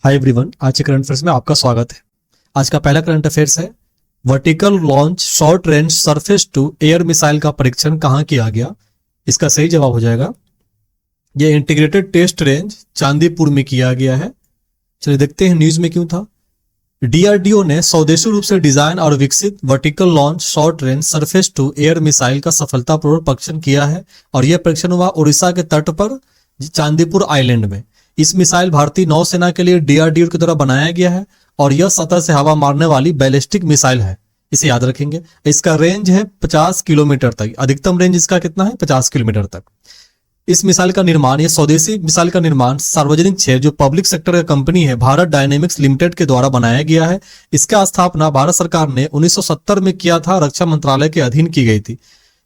Hi everyone, आज के current affairs में आपका स्वागत है। आज का पहला करंट अफेयर्स है, vertical launch short range surface to air missile का परीक्षण कहां किया गया। इसका सही जवाब हो जाएगा, यह इंटीग्रेटेड टेस्ट रेंज चांदीपुर में किया गया है। चलिए देखते हैं न्यूज में क्यों था। डीआरडीओ ने स्वदेशी रूप से डिजाइन और विकसित vertical launch short range surface to air missile का सफलतापूर्वक परीक्षण किया है और यह परीक्षण हुआ उड़ीसा के तट पर चांदीपुर आइलैंड में। इस मिसाइल भारतीय नौसेना के लिए डीआरडीओ के द्वारा बनाया गया है और यह सतह से हवा मारने वाली बैलिस्टिक मिसाइल है, इसे याद रखेंगे। इसका रेंज है 50 किलोमीटर तक, अधिकतम रेंज इसका कितना है, 50 किलोमीटर तक। इस मिसाइल का निर्माण, यह स्वदेशी मिसाइल का निर्माण सार्वजनिक क्षेत्र जो पब्लिक सेक्टर का कंपनी है भारत डायनेमिक्स लिमिटेड के द्वारा बनाया गया है। इसका स्थापना भारत सरकार ने 1970 में किया था, रक्षा मंत्रालय के अधीन की गई थी।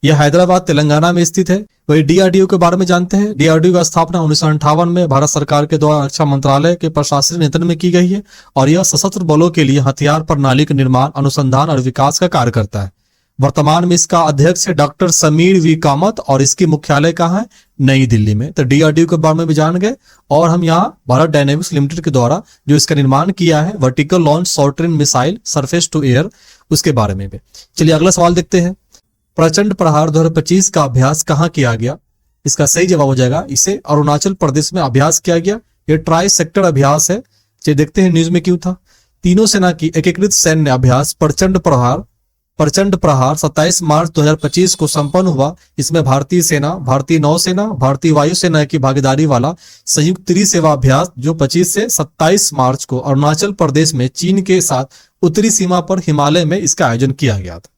यह हैदराबाद तेलंगाना में स्थित है। वही डीआरडीओ के बारे में जानते हैं। डीआरडीओ का स्थापना 1958 में भारत सरकार के द्वारा रक्षा मंत्रालय के प्रशासनिक नियंत्रण में की गई है और यह सशस्त्र बलों के लिए हथियार प्रणाली के निर्माण, अनुसंधान और विकास का कार्य करता है। वर्तमान में इसका अध्यक्ष है डॉक्टर समीर वी कामत और इसकी मुख्यालय कहाँ है, नई दिल्ली में। तो डीआरडीओ के बारे में भी जान गए और हम यहाँ भारत डायनेमिक्स लिमिटेड के द्वारा जो इसका निर्माण किया है vertical launch short range missile surface to air, उसके बारे में भी। चलिए अगला सवाल देखते हैं। प्रचंड प्रहार 2025 का अभ्यास कहां किया गया। इसका सही जवाब हो जाएगा, इसे अरुणाचल प्रदेश में अभ्यास किया गया। यह ट्राई सेक्टर अभ्यास है। चलिए देखते हैं न्यूज में क्यों था। तीनों सेना की एकीकृत सैन्य अभ्यास प्रचंड प्रहार 27 मार्च 2025 को संपन्न हुआ। इसमें भारतीय सेना, भारतीय नौसेना, भारतीय वायुसेना की भागीदारी वाला संयुक्त त्रिसेवा अभ्यास जो 25 से 27 मार्च को अरुणाचल प्रदेश में चीन के साथ उत्तरी सीमा पर हिमालय में इसका आयोजन किया गया था।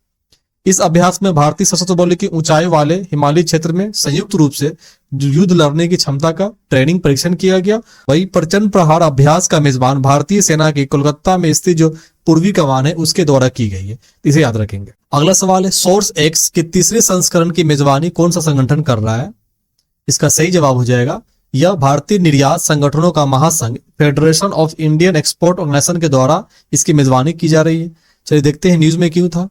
इस अभ्यास में भारतीय सशस्त्र बलों की ऊंचाई वाले हिमालयी क्षेत्र में संयुक्त रूप से युद्ध लड़ने की क्षमता का ट्रेनिंग परीक्षण किया गया। वही प्रचंड प्रहार अभ्यास का मेजबान भारतीय सेना की कोलकाता में स्थित जो पूर्वी कमान है उसके द्वारा की गई है, इसे याद रखेंगे। अगला सवाल है, सोर्स एक्स के तीसरे संस्करण की मेजबानी कौन सा संगठन कर रहा है। इसका सही जवाब हो जाएगा, यह भारतीय निर्यात संगठनों का महासंघ federation of Indian export organisation के द्वारा इसकी मेजबानी की जा रही है। चलिए देखते हैं न्यूज में क्यों था।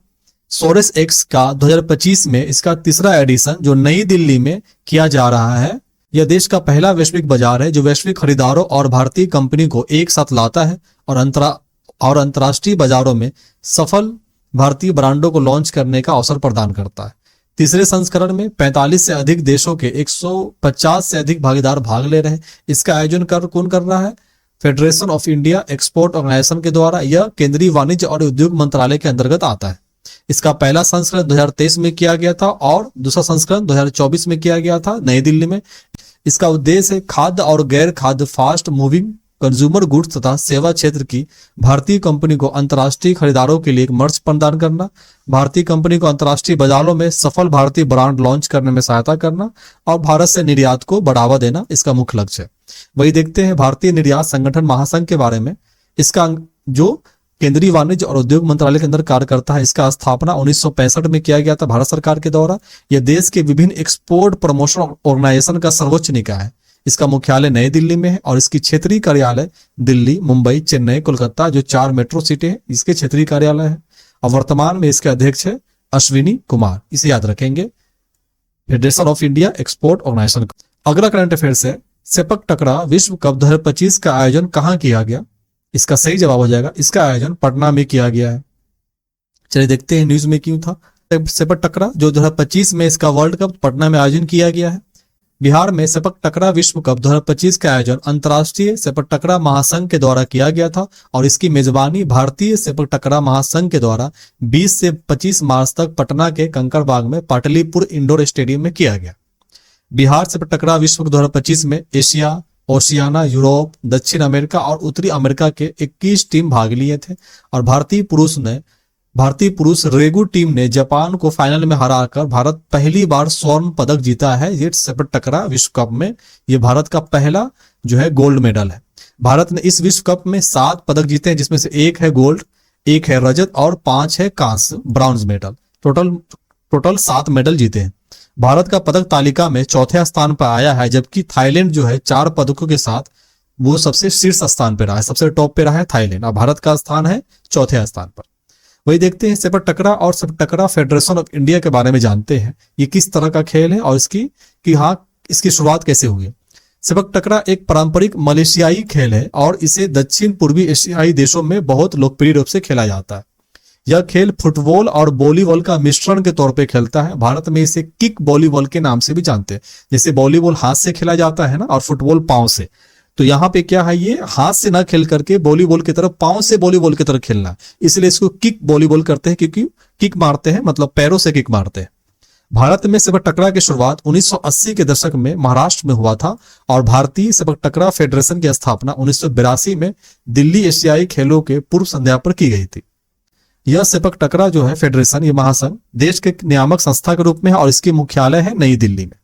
सोरेस एक्स का 2025 में इसका तीसरा एडिशन जो नई दिल्ली में किया जा रहा है। यह देश का पहला वैश्विक बाजार है जो वैश्विक खरीदारों और भारतीय कंपनी को एक साथ लाता है और अंतर्राष्ट्रीय बाजारों में सफल भारतीय ब्रांडों को लॉन्च करने का अवसर प्रदान करता है। तीसरे संस्करण में 45 से अधिक देशों के 150 से अधिक भागीदार भाग ले रहे हैं। इसका आयोजन कौन कर रहा है, federation of India export organisation के द्वारा। यह केंद्रीय वाणिज्य और उद्योग मंत्रालय के अंतर्गत आता है। इसका पहला संस्करण 2023 में किया गया था और दूसरा संस्करण 2024 में किया गया था नई दिल्ली में। इसका उद्देश्य है खाद्य और गैर खाद्य फास्ट मूविंग कंज्यूमर गुड्स तथा सेवा क्षेत्र की भारतीय कंपनी को अंतर्राष्ट्रीय खरीदारों के लिए एक मंच प्रदान करना, भारतीय कंपनी को अंतर्राष्ट्रीय बाजारों में सफल भारतीय ब्रांड लॉन्च करने में सहायता करना और भारत से निर्यात को बढ़ावा देना इसका मुख्य लक्ष्य है। वही देखते हैं भारतीय निर्यात संगठन महासंघ के बारे में। इसका जो केंद्रीय वाणिज्य और उद्योग मंत्रालय के अंदर कार्य करता है। इसका स्थापना 1965 में किया गया था भारत सरकार के द्वारा। यह देश के विभिन्न एक्सपोर्ट प्रमोशन ऑर्गेनाइजेशन का सर्वोच्च निकाय है। इसका मुख्यालय नई दिल्ली में है और इसकी क्षेत्रीय कार्यालय दिल्ली, मुंबई, चेन्नई, कोलकाता जो 4 मेट्रो सिटी है इसके क्षेत्रीय कार्यालय है। और वर्तमान में इसके अध्यक्ष है अश्विनी कुमार, इसे याद रखेंगे, federation of India export organisation. अगला करंट अफेयर्स है, सेपक टकरा विश्व कप 2025 का आयोजन कहाँ किया गया। इसका सही जवाब हो जाएगा, इसका आयोजन पटना में किया गया है। चलिए देखते हैं न्यूज में क्यों था। सेपक टकरा जो 2025 में इसका वर्ल्ड कप पटना में आयोजन किया गया है। बिहार में सेपक टकरा विश्व कप 2025 का आयोजन अंतर्राष्ट्रीय सेपक टकरा महासंघ के द्वारा किया गया था और इसकी मेजबानी भारतीय सेपक टकरा महासंघ के द्वारा 20 से 25 मार्च तक पटना के कंकड़बाग में पाटलिपुत्र इंडोर स्टेडियम में किया गया। बिहार सेपक टकरा विश्व कप 2025 में एशिया, ओशियाना, यूरोप, दक्षिण अमेरिका और उत्तरी अमेरिका के 21 टीम भाग लिए थे और भारतीय पुरुष रेगू टीम ने जापान को फाइनल में हराकर भारत पहली बार स्वर्ण पदक जीता है। ये सेपक टकरा विश्व कप में ये भारत का पहला जो है गोल्ड मेडल है। भारत ने इस विश्व कप में 7 पदक जीते हैं जिसमें से 1 है गोल्ड, 1 है रजत और 5 है कांस्य ब्रॉन्ज मेडल। टोटल 7 मेडल जीते हैं। भारत का पदक तालिका में चौथे स्थान पर आया है, जबकि थाईलैंड जो है 4 पदकों के साथ वो सबसे शीर्ष स्थान पर रहा है, सबसे टॉप पे रहा है थाईलैंड और भारत का स्थान है चौथे स्थान पर। वही देखते हैं सेपक टकरा और सेपक टकरा फेडरेशन ऑफ इंडिया के बारे में जानते हैं। ये किस तरह का खेल है और इसकी शुरुआत कैसे हुई। सेपक टकरा एक पारंपरिक मलेशियाई खेल है और इसे दक्षिण पूर्वी एशियाई देशों में बहुत लोकप्रिय रूप से खेला जाता है। यह खेल फुटबॉल और वॉलीबॉल का मिश्रण के तौर पे खेलता है। भारत में इसे किक वॉलीबॉल के नाम से भी जानते हैं। जैसे वॉलीबॉल हाथ से खेला जाता है ना, और फुटबॉल पांव से, तो यहाँ पे क्या है, ये हाथ से ना खेल करके वॉलीबॉल की तरफ, पांव से वॉलीबॉल की तरफ खेलना, इसलिए इसको किक वॉलीबॉल करते हैं, क्योंकि किक मारते हैं मतलब पैरों से किक मारते हैं। भारत में सेपक टकरा की शुरुआत 1980 के दशक में महाराष्ट्र में हुआ था और भारतीय सेपक टकरा फेडरेशन की स्थापना 1982 में दिल्ली एशियाई खेलों के पूर्व संध्या पर की गई थी। यह सेपक टकरा जो है फेडरेशन, ये महासंघ देश के नियामक संस्था के रूप में है और इसकी मुख्यालय है नई दिल्ली में।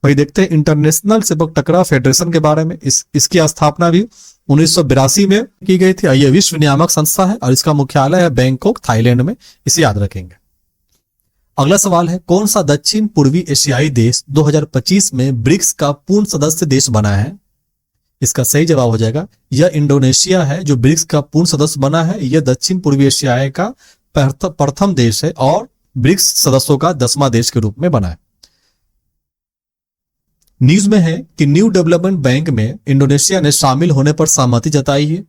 वही देखते हैं इंटरनेशनल सेपक टकरा फेडरेशन के बारे में। इसकी स्थापना भी 1982 में की गई थी। यह विश्व नियामक संस्था है और इसका मुख्यालय है बैंकॉक, थाईलैंड में। इसे याद रखेंगे। अगला सवाल है, कौन सा दक्षिण पूर्वी एशियाई देश 2025 में ब्रिक्स का पूर्ण सदस्य देश बना है? इसका सही जवाब हो जाएगा, यह इंडोनेशिया है जो ब्रिक्स का पूर्ण सदस्य बना है। यह दक्षिण पूर्वी एशिया का प्रथम देश है और ब्रिक्स सदस्यों का 10वां देश के रूप में बना है। न्यूज में है कि न्यू डेवलपमेंट बैंक में इंडोनेशिया ने शामिल होने पर सहमति जताई है।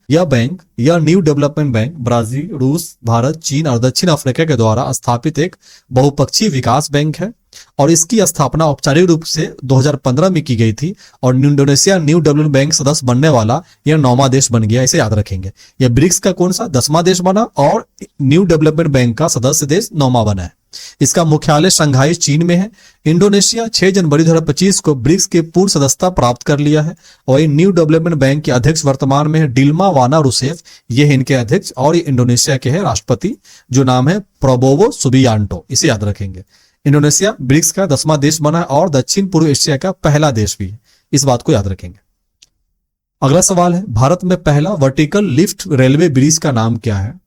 यह न्यू डेवलपमेंट बैंक ब्राजील, रूस, भारत, चीन और दक्षिण अफ्रीका के द्वारा स्थापित एक बहुपक्षीय विकास बैंक है और इसकी स्थापना औपचारिक रूप से 2015 में की गई थी और इंडोनेशिया न्यू डेवलपमेंट बैंक सदस्य बनने वाला यह 9वां देश बन गया। इसे याद रखेंगे। यह ब्रिक्स का कौन सा 10वां देश बना और न्यू डेवलपमेंट बैंक का सदस्य देश 9वां बना है। इसका मुख्यालय शंघाई, चीन में है। इंडोनेशिया 6 जनवरी 2025 को ब्रिक्स के पूर्ण सदस्यता प्राप्त कर लिया है और ये न्यू डेवलपमेंट बैंक के अध्यक्ष वर्तमान में है डिल्मा वाना रूसेफ, ये है इनके अध्यक्ष और ये इंडोनेशिया के हैं राष्ट्रपति, जो नाम है प्रबोवो सुबियांटो। इसे याद रखेंगे। इंडोनेशिया ब्रिक्स का 10वां देश बना है और दक्षिण पूर्व एशिया का पहला देश भी है। इस बात को याद रखेंगे। अगला सवाल है, भारत में पहला वर्टिकल लिफ्ट रेलवे ब्रिज का नाम क्या है?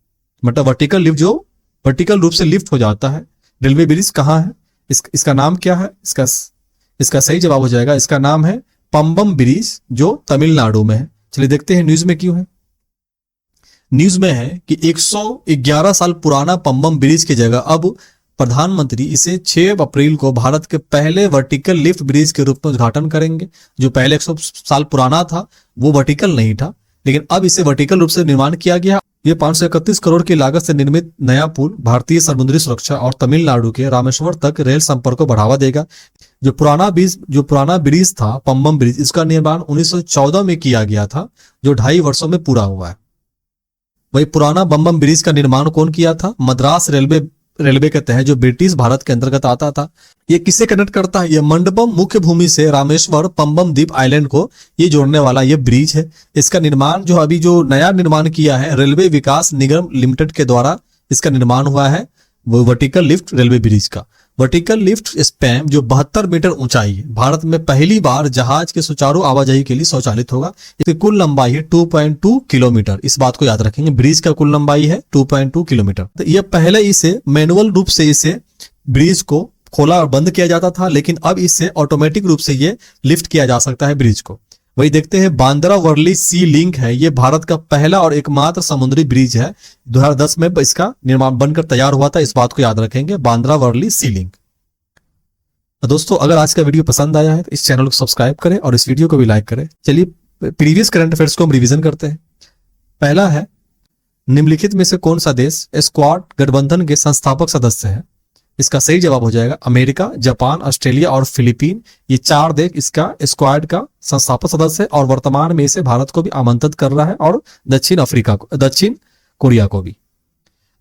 मतलब वर्टिकल लिफ्ट जो वर्टिकल रूप से लिफ्ट हो जाता है, रेलवे ब्रिज कहाँ है? इसका नाम क्या है? इसका सही जवाब हो जाएगा, इसका नाम है पंबम ब्रिज, जो तमिलनाडु में है। चलिए देखते हैं न्यूज में क्यों है। न्यूज में है कि 111 साल पुराना पंबम ब्रिज की जगह अब प्रधानमंत्री इसे 6 अप्रैल को भारत के पहले वर्टिकल लिफ्ट ब्रिज के रूप में उद्घाटन करेंगे। जो पहले 100 साल पुराना था वो वर्टिकल नहीं था, लेकिन अब इसे वर्टिकल रूप से निर्माण किया गया। ये 531 करोड़ की लागत से निर्मित नया पुल भारतीय समुद्री सुरक्षा और तमिलनाडु के रामेश्वर तक रेल संपर्क को बढ़ावा देगा। जो पुराना ब्रिज था पंबम ब्रिज, इसका निर्माण 1914 में किया गया था, जो 2.5 वर्षों में पूरा हुआ है। वही पुराना बम्बम ब्रिज का निर्माण कौन किया था? मद्रास रेलवे के तहत, जो ब्रिटिश भारत के अंतर्गत आता था। ये किसे कनेक्ट करता है? ये मंडपम मुख्य भूमि से रामेश्वर पंबम द्वीप आइलैंड को ये जोड़ने वाला ये ब्रिज है। इसका निर्माण जो नया निर्माण किया है रेलवे विकास निगम लिमिटेड के द्वारा इसका निर्माण हुआ है, वो वर्टिकल लिफ्ट रेलवे ब्रिज का। वर्टिकल लिफ्ट स्पैन जो 72 मीटर ऊंचाई है, भारत में पहली बार जहाज के सुचारू आवाजाही के लिए स्वचालित होगा। इसकी कुल लंबाई है 2.2 किलोमीटर। इस बात को याद रखेंगे, ब्रिज का कुल लंबाई है 2.2 किलोमीटर। तो यह पहले इसे मैनुअल रूप से इसे ब्रिज को खोला और बंद किया जाता था, लेकिन अब इससे ऑटोमेटिक रूप से ये लिफ्ट किया जा सकता है ब्रिज को। वही देखते हैं बांद्रा वर्ली सी लिंक है, ये भारत का पहला और एकमात्र समुद्री ब्रिज है। 2010 में इसका निर्माण बनकर तैयार हुआ था। इस बात को याद रखेंगे, बांद्रा वर्ली सी लिंक। तो दोस्तों, अगर आज का वीडियो पसंद आया है तो इस चैनल को सब्सक्राइब करें और इस वीडियो को भी लाइक करें। चलिए प्रीवियस करंट अफेयर्स को हम रिवीजन करते हैं। पहला है, निम्नलिखित में से कौन सा देश स्क्वाड गठबंधन के संस्थापक सदस्य है? इसका सही जवाब हो जाएगा अमेरिका, जापान, ऑस्ट्रेलिया और फिलीपीन। ये 4 देश इसका स्क्वाड का संस्थापक सदस्य है और वर्तमान में इसे भारत को भी आमंत्रित कर रहा है और दक्षिण कोरिया को भी।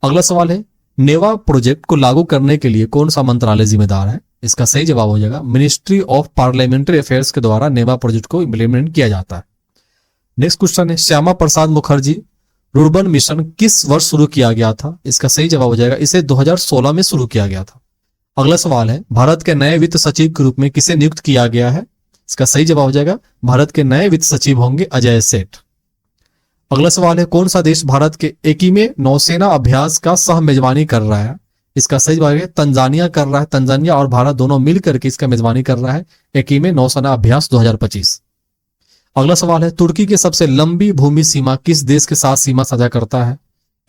अगला सवाल है, नेवा प्रोजेक्ट को लागू करने के लिए कौन सा मंत्रालय जिम्मेदार है? इसका सही जवाब हो जाएगा मिनिस्ट्री ऑफ पार्लियामेंट्री अफेयर्स के द्वारा नेवा प्रोजेक्ट को इम्प्लीमेंट किया जाता है। नेक्स्ट क्वेश्चन है, श्यामा प्रसाद मुखर्जी रुर्बन मिशन किस वर्ष शुरू किया गया था? इसका सही जवाब हो जाएगा, इसे 2016 में शुरू किया गया था। अगला सवाल है, भारत के नए वित्त सचिव के रूप में किसे नियुक्त किया गया है? इसका सही जवाब हो जाएगा, भारत के नए वित्त सचिव होंगे अजय सेठ। अगला सवाल है, कौन सा देश भारत के 21वें नौसेना अभ्यास का सह मेजबानी कर रहा है? इसका सही जवाब है तंजानिया कर रहा है। तंजानिया और भारत दोनों मिलकर के इसका मेजबानी कर रहा है 21वें नौसेना अभ्यास 2025। अगला सवाल है, तुर्की की सबसे लंबी भूमि सीमा किस देश के साथ सीमा साझा करता है?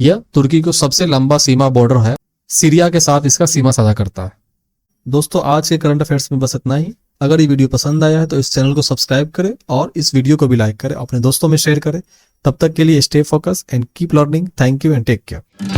यह तुर्की को सबसे लंबा सीमा बॉर्डर है, सीरिया के साथ इसका सीमा साझा करता है। दोस्तों, आज के करंट अफेयर्स में बस इतना ही। अगर ये वीडियो पसंद आया है तो इस चैनल को सब्सक्राइब करें और इस वीडियो को भी लाइक करें, अपने दोस्तों में शेयर करें। तब तक के लिए stay focus and keep learning. Thank you and take care.